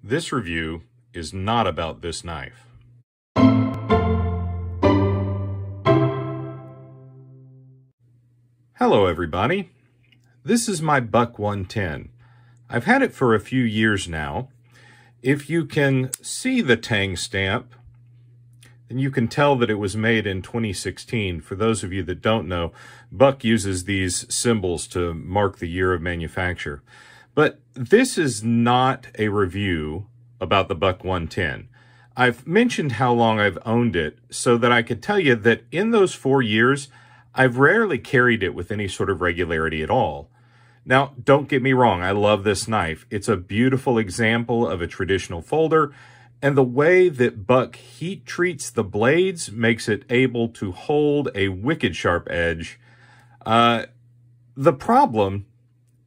This review is not about this knife. Hello everybody, this is my Buck 110. I've had it for a few years now. If you can see the Tang stamp, then you can tell that it was made in 2016. For those of you that don't know, Buck uses these symbols to mark the year of manufacture. But this is not a review about the Buck 110. I've mentioned how long I've owned it so that I could tell you that in those 4 years, I've rarely carried it with any sort of regularity at all. Now, don't get me wrong, I love this knife. It's a beautiful example of a traditional folder, and the way that Buck heat treats the blades makes it able to hold a wicked sharp edge. The problem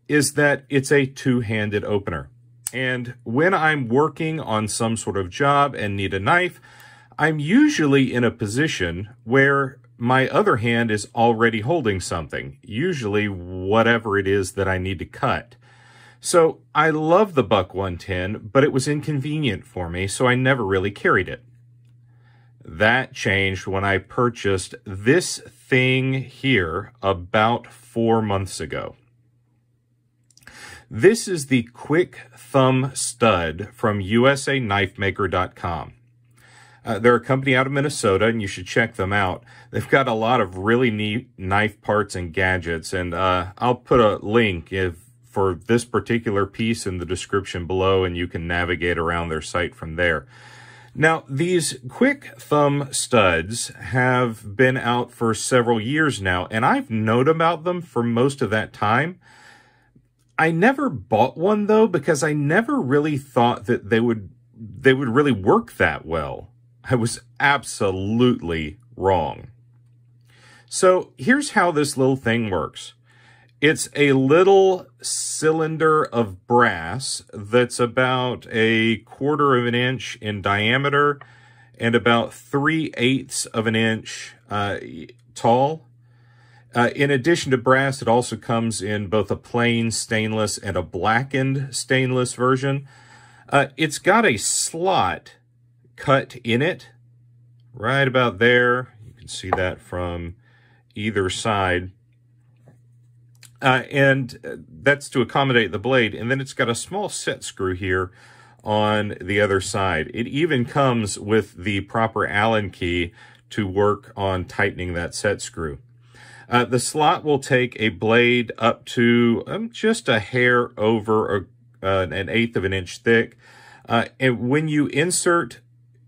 is that it's a two-handed opener. And when I'm working on some sort of job and need a knife, I'm usually in a position where my other hand is already holding something, usually whatever it is that I need to cut. So I love the Buck 110, but it was inconvenient for me, so I never really carried it. That changed when I purchased this thing here about 4 months ago. This is the Kwik Thumb Stud from usa-knifemaker.com. They're a company out of Minnesota, and you should check them out. They've got a lot of really neat knife parts and gadgets, and I'll put a link for this particular piece in the description below, and you can navigate around their site from there. Now, these Kwik Thumb Studs have been out for several years now, and I've known about them for most of that time. I never bought one, though, because I never really thought that they would really work that well. I was absolutely wrong. So here's how this little thing works. It's a little cylinder of brass that's about 1/4 of an inch in diameter and about 3/8 of an inch tall. In addition to brass, it also comes in both a plain stainless and a blackened stainless version. It's got a slot cut in it right about there. You can see that from either side. And that's to accommodate the blade. And then it's got a small set screw here on the other side. It even comes with the proper Allen key to work on tightening that set screw. The slot will take a blade up to just a hair over an 1/8 of an inch thick. And when you insert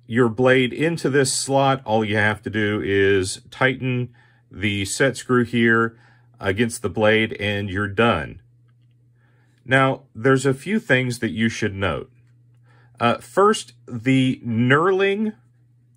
your blade into this slot, all you have to do is tighten the set screw here against the blade and you're done. Now, there's a few things that you should note. First, the knurling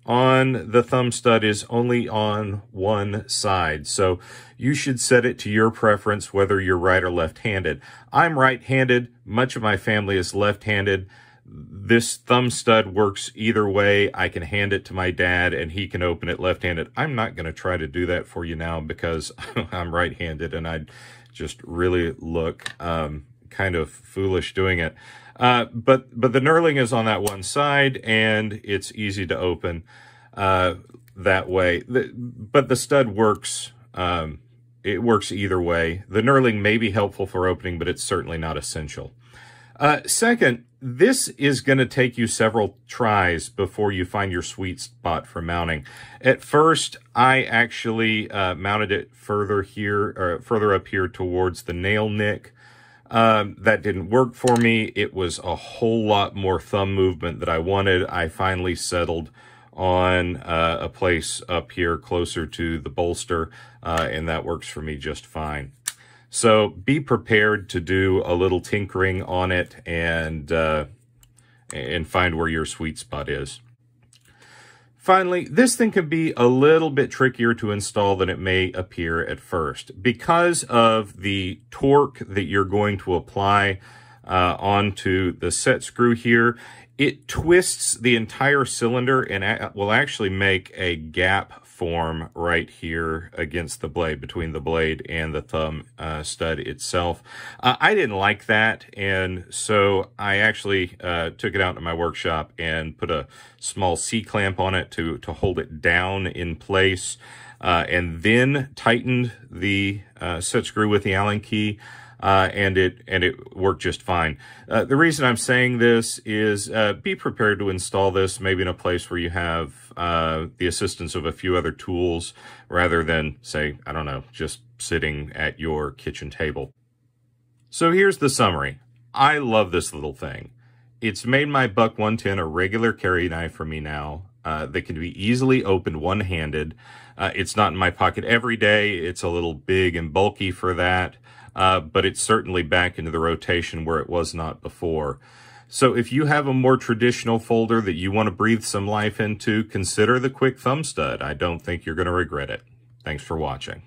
on the thumb stud is only on one side, so you should set it to your preference whether you're right or left-handed. I'm right-handed. Much of my family is left-handed. This thumb stud works either way. I can hand it to my dad and he can open it left-handed. I'm not going to try to do that for you now because I'm right-handed and I'd just really look kind of foolish doing it. But the knurling is on that one side and it's easy to open that way. But the stud works, it works either way. The knurling may be helpful for opening, but it's certainly not essential. Second, this is going to take you several tries before you find your sweet spot for mounting. At first, I actually mounted it further up here towards the nail nick. That didn't work for me. It was a whole lot more thumb movement that I wanted. I finally settled on a place up here closer to the bolster, and that works for me just fine. So be prepared to do a little tinkering on it and find where your sweet spot is. Finally, this thing can be a little bit trickier to install than it may appear at first. Because of the torque that you're going to apply onto the set screw here, it twists the entire cylinder and will actually make a gap form right here against the blade, between the blade and the thumb stud itself. I didn't like that, and so I actually took it out to my workshop and put a small C-clamp on it to hold it down in place, and then tightened the set screw with the Allen key. And it worked just fine. The reason I'm saying this is be prepared to install this maybe in a place where you have the assistance of a few other tools rather than, say, I don't know, just sitting at your kitchen table. So here's the summary. I love this little thing. It's made my Buck 110 a regular carry knife for me now. That can be easily opened one-handed. It's not in my pocket every day. It's a little big and bulky for that. But it's certainly back into the rotation where it was not before. So if you have a more traditional folder that you want to breathe some life into, consider the Kwik Thumb Stud. I don't think you're going to regret it. Thanks for watching.